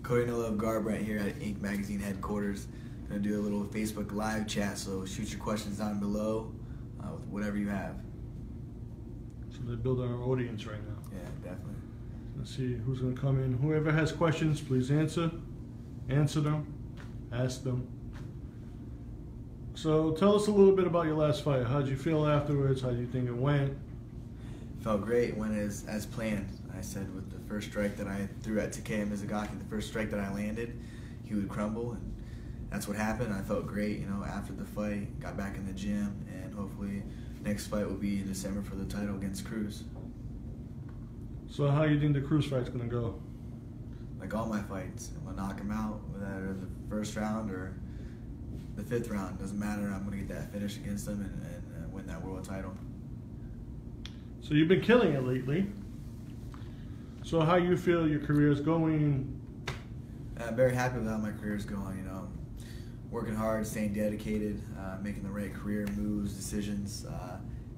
Cody No, Garbrandt here at Ink Magazine headquarters. Gonna do a little Facebook live chat, so shoot your questions down below with whatever you have. So they're building our audience right now. Yeah, definitely. Let's see who's gonna come in. Whoever has questions, please answer them, ask them. So tell us a little bit about your last fight. How'd you feel afterwards? How do you think it went? Felt great. Went as planned. I said with the first strike that I threw at Takeya Mizugaki, the first strike that I landed, he would crumble, and that's what happened. I felt great, after the fight, got back in the gym, and hopefully next fight will be in December for the title against Cruz. So how do you think the Cruz fight's gonna go? Like all my fights, I'm gonna knock him out, whether the first round or the 5th round. Doesn't matter. I'm gonna get that finish against him and win that world title. So you've been killing it lately. So how you feel your career is going? I'm very happy with how my career is going. Working hard, staying dedicated, making the right career moves, decisions.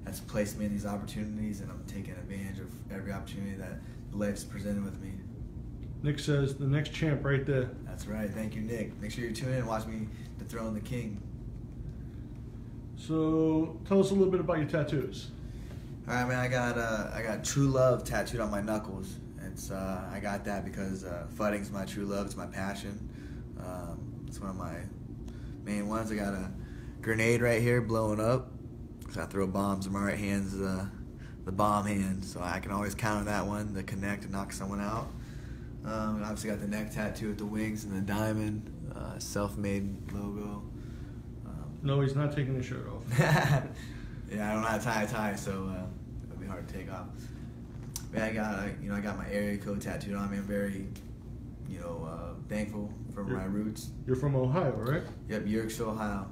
That's placed me in these opportunities, and I'm taking advantage of every opportunity that life's presented with me. Nick says the next champ right there. That's right. Thank you, Nick. Make sure you tune in and watch me dethrone the king. So tell us a little bit about your tattoos. All right, man. I got true love tattooed on my knuckles. I got that because fighting's my true love. It's my passion. It's one of my main ones. I got a grenade right here blowing up. So I throw bombs, and my right hand's the bomb hand. So I can always count on that one to connect and knock someone out. And obviously got the neck tattoo with the wings and the diamond, self-made logo. No, he's not taking his shirt off. Yeah, I don't know how to tie a tie, so it'll be hard to take off. But I got my area code tattooed on me. I'm very, thankful for my roots. You're from Ohio, right? Yep, Yorkshire, Ohio,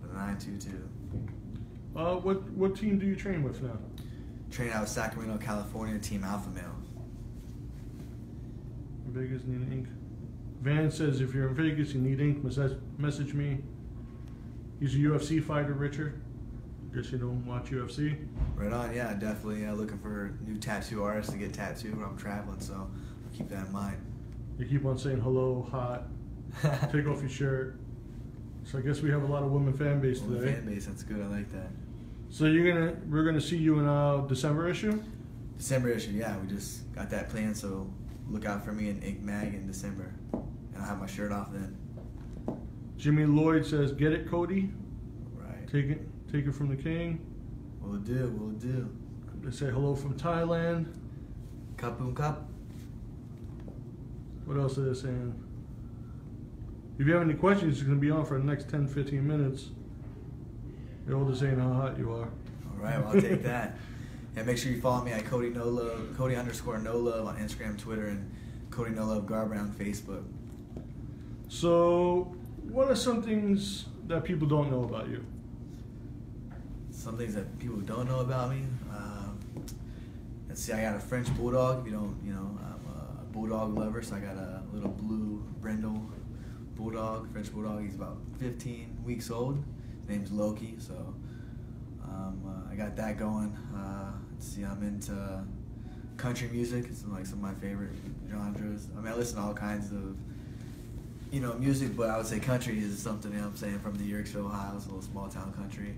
the 922. What team do you train with now? Train out of Sacramento, California, Team Alpha Male. Vegas need ink. Van says if you're in Vegas, you need ink. Message me. He's a UFC fighter, Richard. Guess you don't watch UFC. Right on, yeah, definitely looking for new tattoo artists to get tattooed when I'm traveling, so I'll keep that in mind. You keep on saying hello, hot, take off your shirt. So I guess we have a lot of women fan base today. Women fan base, that's good, I like that. So we're gonna see you in our December issue? December issue, yeah, we just got that planned, so look out for me in Ink Mag in December. And I'll have my shirt off then. Jimmy Lloyd says, get it, Cody? Right. Take it from the king. Will do. They say hello from Thailand. Kapoom cup. What else are they saying? If you have any questions, you're going to be on for the next 10-15 minutes. They're all just saying how hot you are. All right, well, I'll take that. And make sure you follow me at Cody No Love, Cody_No Love on Instagram, Twitter, and Cody No Love Garbrandt on Facebook. So, what are some things that people don't know about you? Some things that people don't know about me. Let's see, I got a French bulldog. If you don't, I'm a bulldog lover, so I got a little blue brindle bulldog, French bulldog. He's about 15 weeks old. His name's Loki, so I got that going. Let's see, I'm into country music. It's like some of my favorite genres. I mean, I listen to all kinds of music, but I would say country is something, I'm saying, from the Yorkshire, Ohio. It's a little small town country.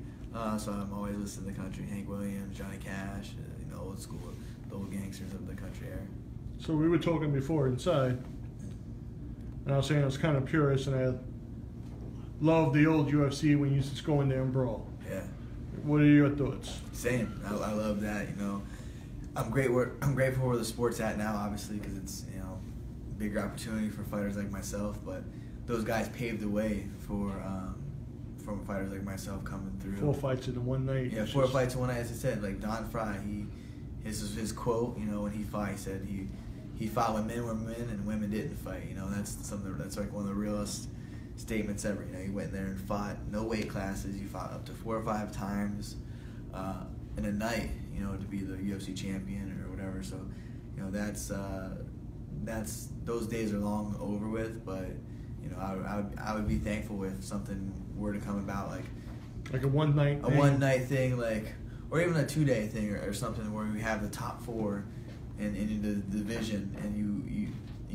So I'm always listening to country. Hank Williams, Johnny Cash, old school, the old gangsters of the country era. So we were talking before inside, and I was saying I was kind of purist, and I loved the old UFC when you used to just go in there and brawl. Yeah. What are your thoughts? Same. I love that. I'm grateful where the sport's at now, obviously, because it's bigger opportunity for fighters like myself. But those guys paved the way for fighters like myself coming through. 4 fights in one night. Yeah, 4 fights in one night. As I said, like Don Fry, his quote. When he fought, he said he fought when men were men and women didn't fight. That's like one of the realest statements ever. He went in there and fought, no weight classes. You fought up to 4 or 5 times in a night, to be the UFC champion or whatever. So, that's those days are long over with. But I would be thankful if something were to come about, like a one night thing, or even a 2-day thing or something where we have the top 4 in the division, and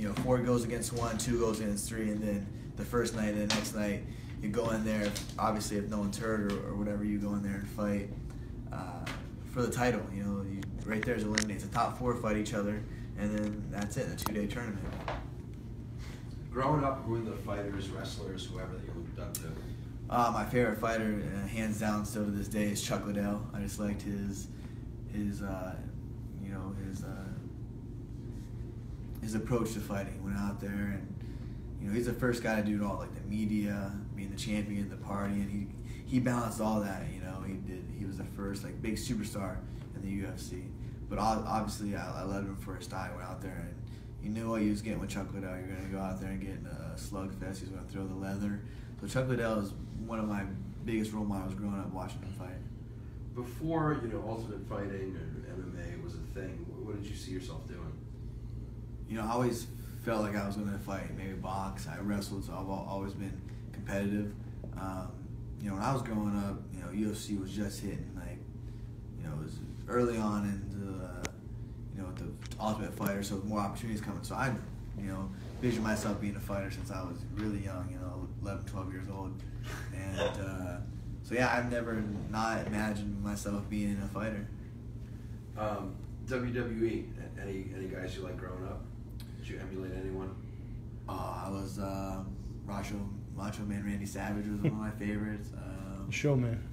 4 goes against 1, 2 goes against 3, and then the first night and the next night you go in there. Obviously, if no one's hurt or whatever, you go in there and fight for the title. Right there is eliminates. The top 4 fight each other, and then that's it. A 2-day tournament. Growing up, who were the fighters, wrestlers, whoever that you looked up to? My favorite fighter, hands down, still to this day, is Chuck Liddell. I just liked his approach to fighting. He went out there and he's the first guy to do it all, like the media, being the champion, the party, and he balanced all that. He was the first like big superstar in the UFC. But obviously, I let him first. I went out there and you knew what you was getting with Chuck Liddell. You're going to go out there and get in a slugfest. He's going to throw the leather. So Chuck Liddell is one of my biggest role models growing up watching him fight. Before, ultimate fighting or MMA was a thing, what did you see yourself doing? I always felt like I was going to fight, maybe box. I wrestled, so I've always been competitive. When I was growing up, UFC was just hitting, it was early on into the Ultimate Fighter, so more opportunities coming. So I, visioned myself being a fighter since I was really young, 11, 12 years old. And so yeah, I've never not imagined myself being a fighter. WWE, any guys you like growing up? Did you emulate anyone? I was Macho Man Randy Savage was one of my favorites. Showman.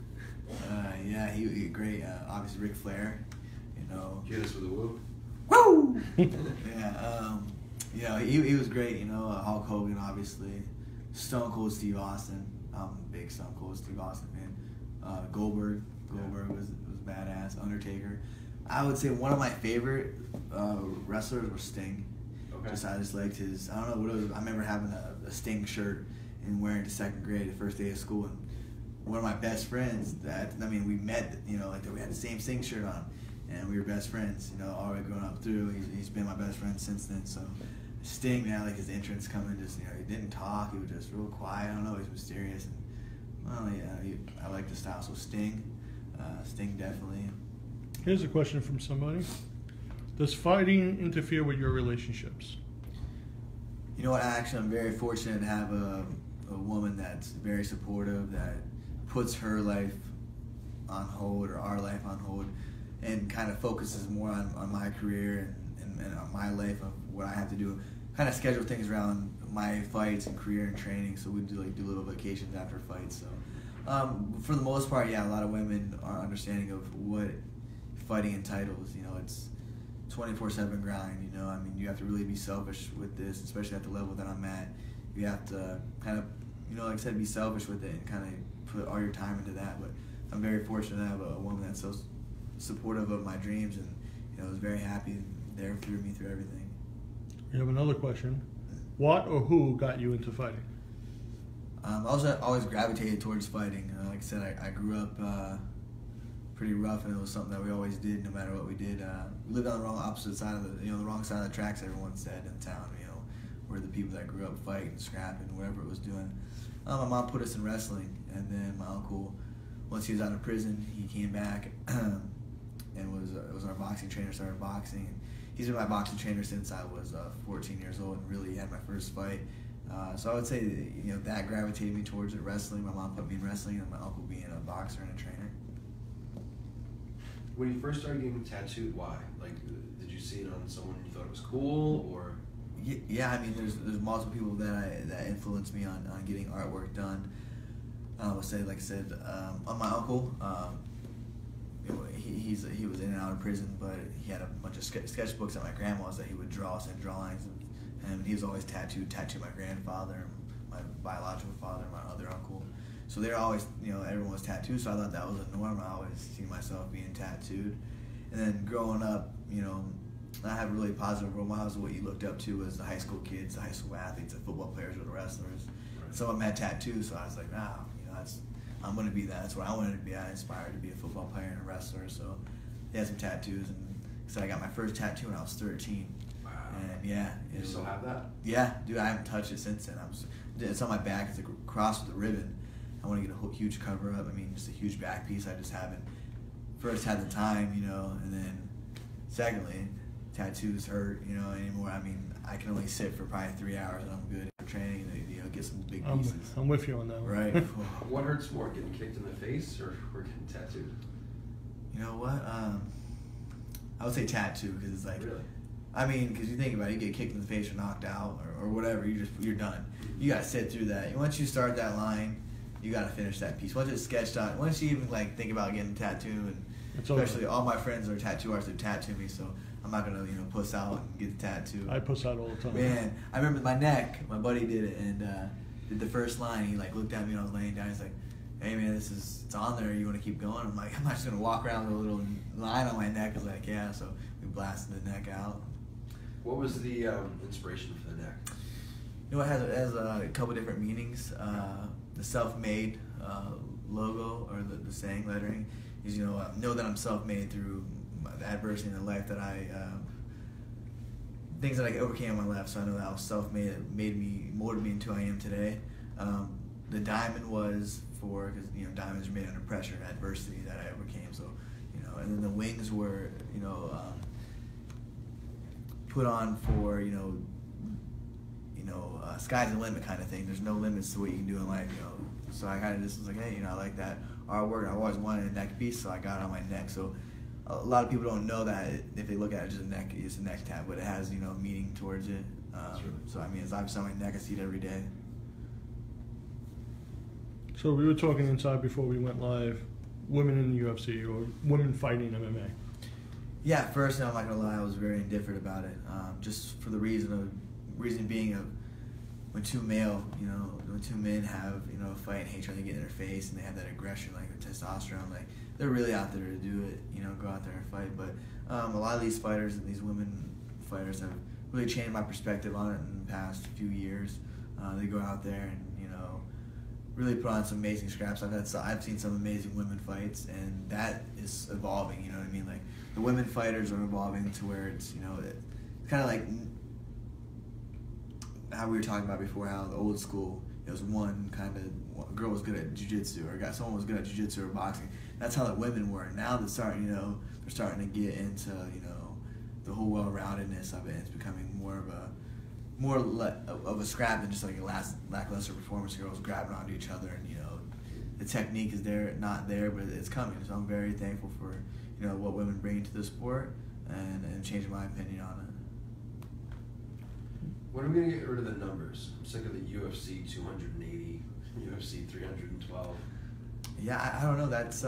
Yeah, he great. Obviously Ric Flair, Hit us with a whoop. Woo! Yeah, he was great. Hulk Hogan, obviously. Stone Cold Steve Austin. I'm a big Stone Cold Steve Austin fan. Goldberg was badass. Undertaker. I would say one of my favorite wrestlers was Sting. Okay. I just liked his. I don't know what it was. I remember having a Sting shirt and wearing it to second grade, the first day of school. And one of my best friends. We met. We had the same Sting shirt on, and we were best friends. All the way growing up through. He's been my best friend since then. So Sting, man, his entrance coming, just he didn't talk. He was just real quiet. I don't know. He was mysterious. And, I like the style. So Sting definitely. Here's a question from somebody. Does fighting interfere with your relationships? You know what? Actually, I'm very fortunate to have a woman that's very supportive, that puts her life on hold or our life on hold, and kind of focuses more on my career and on my life of what I have to do. Kind of schedule things around my fights and career and training. So we do little vacations after fights. So for the most part, yeah, a lot of women are understanding of what fighting entitles. It's 24/7 grind. You have to really be selfish with this, especially at the level that I'm at. You have to kind of, like I said, be selfish with it and kind of put all your time into that. But I'm very fortunate to have a woman that's so supportive of my dreams and was very happy there through me through everything. We have another question. What or who got you into fighting? I was always gravitated towards fighting. Like I said, I grew up pretty rough, and it was something that we always did, no matter what we did. We lived on the opposite side of the wrong side of the tracks. Everyone said in town, we're the people that grew up fighting, scrapping, whatever it was doing. My mom put us in wrestling, and then my uncle, once he was out of prison, he came back and was our boxing trainer. Started boxing. And he's been my boxing trainer since I was 14 years old, and really had my first fight. So I would say that gravitated me towards it. Wrestling. My mom put me in wrestling, and my uncle being a boxer and a trainer. When you first started getting tattooed, why? Did you see it on someone you thought it was cool, or? Yeah, there's multiple people that influenced me on getting artwork done. I would say, like I said, on my uncle, he was in and out of prison, but he had a bunch of sketchbooks at my grandma's that he would draw, send drawings, and he was always tattooed my grandfather, my biological father, my other uncle. So they're always, everyone was tattooed, so I thought that was a norm. I always see myself being tattooed. And then growing up, I have really positive role models. What you looked up to was the high school kids, the high school athletes, the football players, or the wrestlers. Right. Some of them had tattoos, so I was like, I'm going to be that. That's what I wanted to be. I aspired to be a football player and a wrestler. So he had some tattoos, and so I got my first tattoo when I was 13. Wow. And yeah. You still have that? Yeah, dude, I haven't touched it since then. It's on my back. It's a cross with a ribbon. I want to get a huge cover up. Just a huge back piece. I just haven't first had the time, and then secondly, tattoos hurt, anymore. I can only sit for probably 3 hours and I'm good at training and, you know, get some big pieces. I'm with you on that one. Right. What hurts more, getting kicked in the face or getting tattooed? You know what? I would say tattoo, because it's like, Really? I mean, because you think about it, you get kicked in the face or knocked out or whatever, you're done. You got to sit through that. And once you start that line, you got to finish that piece. Once it's sketched out, once you even like think about getting a tattoo, and It's especially over. all my friends are tattoo artists, they tattoo me, so I'm not gonna, you know, puss out and get the tattoo. I puss out all the time. Man, I remember my neck. My buddy did it and did the first line. He like looked at me when I was laying down. He's like, "Hey man, it's on there. You want to keep going?" I'm like, "I'm not just gonna walk around with a little line on my neck." He's like, "Yeah." So we blasted the neck out. What was the inspiration for the neck? You know, it has a couple different meanings. The self-made logo, or the saying, lettering, is, you know that I'm self-made through the adversity in the life that things that I overcame in my life. So I know that I was self-made. It molded me into who I am today. The diamond was for, because, you know, diamonds are made under pressure, adversity that I overcame. So, you know, and then the wings were, you know, put on for, sky's the limit kind of thing. There's no limits to what you can do in life, you know. So I kind of just was like, hey, you know, I like that artwork. I always wanted a neck piece, so I got it on my neck. So a lot of people don't know that if they look at it just it's a neck tab, but it has, you know, meaning towards it. So I mean, it's obviously on my neck. I see it every day. So we were talking inside before we went live. Women in the UFC or women fighting MMA. Yeah, at first, I'm not gonna lie, I was very indifferent about it. Just for the reason being of when two men have, you know, a fight and hate trying to get in their face, and they have that aggression, like the testosterone, like they're really out there to do it, you know, go out there and fight. But a lot of these fighters and these women fighters have really changed my perspective on it in the past few years. They go out there and, you know, really put on some amazing scraps. I've seen some amazing women fights, and that is evolving. You know what I mean? Like the women fighters are evolving to where it's, you know, it's kind of like how we were talking about before, how the old school, it was one girl was good at jiu-jitsu, or someone was good at jiu-jitsu or boxing. That's how the women were. Now they're starting to get into, you know, the whole well-roundedness of it. It's becoming more of a scrap than just like a lackluster performance. Girls grabbing onto each other, and, you know, the technique is not there, but it's coming. So I'm very thankful for, you know, what women bring to the sport, and changing my opinion on it. When are we going to get rid of the numbers? I'm sick of the UFC 280, UFC 312. Yeah, I don't know. That's,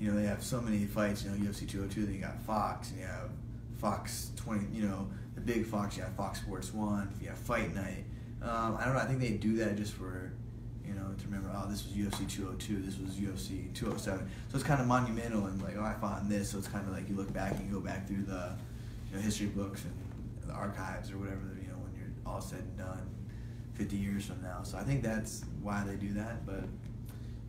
you know, they have so many fights, you know, UFC 202, then you got Fox, and you have Fox 20, you know, the big Fox, you have Fox Sports 1, you have Fight Night. I don't know, I think they do that just for, you know, to remember, oh, this was UFC 202, this was UFC 207. So it's kind of monumental, and like, oh, I fought in this, so it's kind of like you look back and you go back through the, you know, history books and the archives or whatever, you know, when you're all said and done 50 years from now. So I think that's why they do that, but,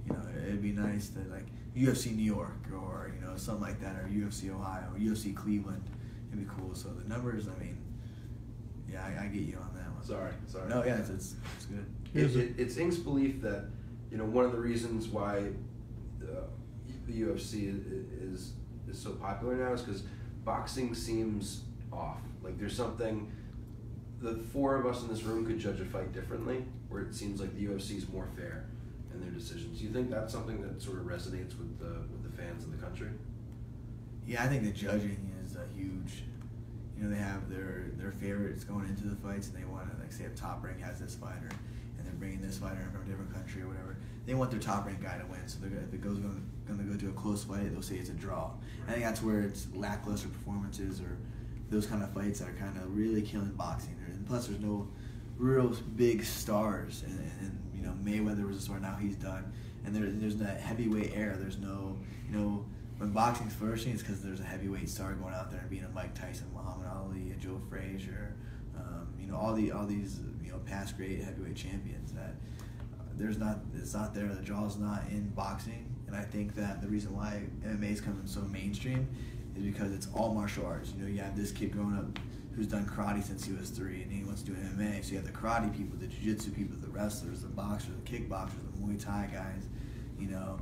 you know, it'd be nice to, like, UFC New York, or, you know, something like that, or UFC Ohio, or UFC Cleveland. It'd be cool. So the numbers, I mean, yeah, I get you on that one. Sorry. No, yeah, it's good. It's Ink's belief that, you know, one of the reasons why the UFC is so popular now is because boxing seems off. Like there's something, the four of us in this room could judge a fight differently, where it seems like the UFC is more fair in their decisions. Do you think that's something that sort of resonates with the fans of the country? Yeah, I think the judging is a huge, you know, they have their favorites going into the fights, and they want to, like, say if Top Rank has this fighter, and they're bringing this fighter in from a different country or whatever, they want their Top Rank guy to win. So if it goes going to go to a close fight, they'll say it's a draw. I think that's where it's lackluster performances, or those kind of fights that are kind of really killing boxing. And plus, there's no real big stars, and you know, Mayweather was a star, now he's done, and there's that heavyweight era. There's no, you know, when boxing's flourishing, it's because there's a heavyweight star going out there and being a Mike Tyson, Muhammad Ali, a Joe Frazier, you know, all these, you know, past great heavyweight champions. That it's not there. The draw's not in boxing, and I think that the reason why MMA is coming so mainstream is because it's all martial arts. You know, you have this kid growing up who's done karate since he was 3, and he wants to do MMA. So you have the karate people, the jiu-jitsu people, the wrestlers, the boxers, the kickboxers, the Muay Thai guys. You know,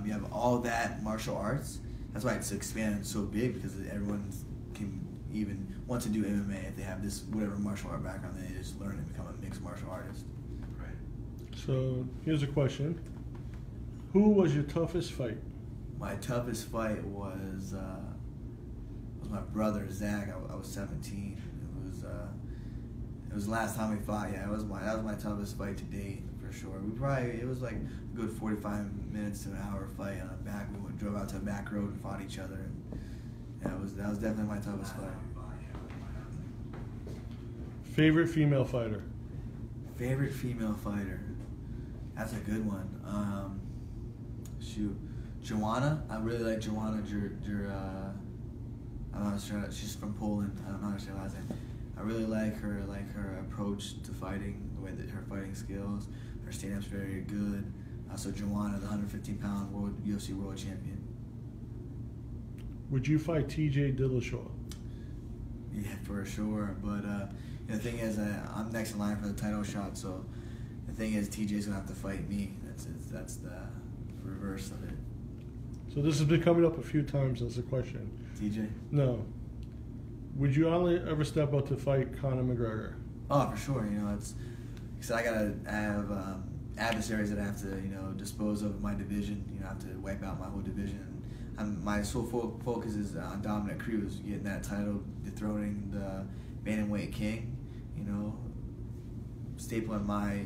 you have all that martial arts. That's why it's expanded so big, because everyone can even want to do MMA, if they have this whatever martial art background, they just learn and become a mixed martial artist. Right. So here's a question: who was your toughest fight? My toughest fight was my brother Zach. I was 17. It was the last time we fought. Yeah, that was my toughest fight to date for sure. It was like a good 45 minutes to an hour fight on a back. We drove out to a back road and fought each other. And yeah, that was definitely my toughest fight. Favorite female fighter? Favorite female fighter? That's a good one. Shoot, Joanna. I really like Joanna. I'm not sure. She's from Poland. I'm not sure her last name. I really like her approach to fighting, the way that her fighting skills, her stand-up's very good. So Joanna, the 115-pound UFC world champion. Would you fight TJ Dillashaw? Yeah, for sure. But the thing is, I'm next in line for the title shot. So the thing is, TJ's gonna have to fight me. That's the reverse of it. So this has been coming up a few times as a question. TJ? No. Would you ever step up to fight Conor McGregor? Oh, for sure. It's because I have adversaries that I have to dispose of in my division. I have to wipe out my whole division. My sole focus is on Dominic Cruz, getting that title, dethroning the bantamweight king. Stapling my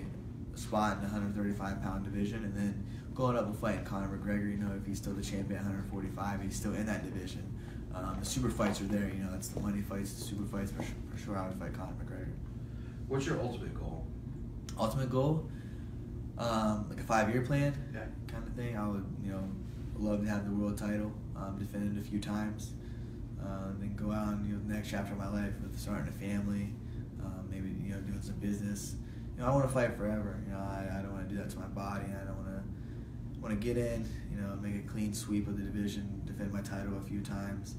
spot in the 135-pound division, and then going up and fighting Conor McGregor. If he's still the champion at 145, he's still in that division. The super fights are there. That's the money fights, the super fights for sure. I would fight Conor McGregor. What's your ultimate goal? Ultimate goal, like a 5-year plan, Yeah. kind of thing. I would, love to have the world title, defend it a few times, then go out and the next chapter of my life with starting a family, maybe doing some business. I want to fight forever. I don't want to do that to my body. I don't want to get in, make a clean sweep of the division, defend my title a few times,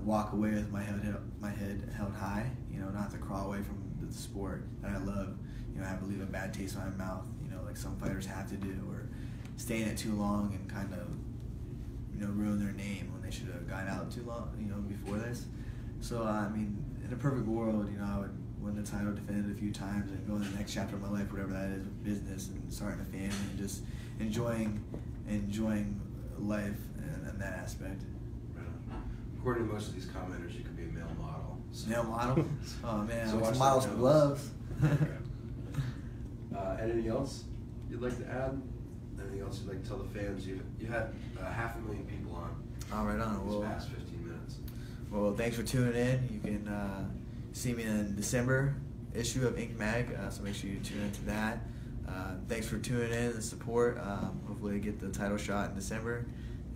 walk away with my head held high. Not have to crawl away from the sport that I love. Have to leave a bad taste in my mouth. Like some fighters have to do, or stay in it too long and kind of ruin their name when they should have gotten out too long. Before this. So in a perfect world, I would win the title, defend it a few times, and go in the next chapter of my life, whatever that is, with business and starting a family and just enjoying life in that aspect. Right on. According to most of these commenters, you could be a male model. So. Male model? Oh man, So I want watch some models that with nose. gloves. Anything else you'd like to add? Anything else you'd like to tell the fans? You had 500,000 people on. All right, on. These Well, past 15 minutes. Well, thanks for tuning in. You can see me in December issue of Ink Mag, so make sure you tune into that. Thanks for tuning in and support. Hopefully I get the title shot in December.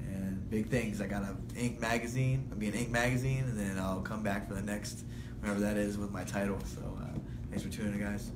And big things, I got an Ink magazine. I'll be in Ink magazine, and then I'll come back for the next, whenever that is, with my title. So thanks for tuning in, guys.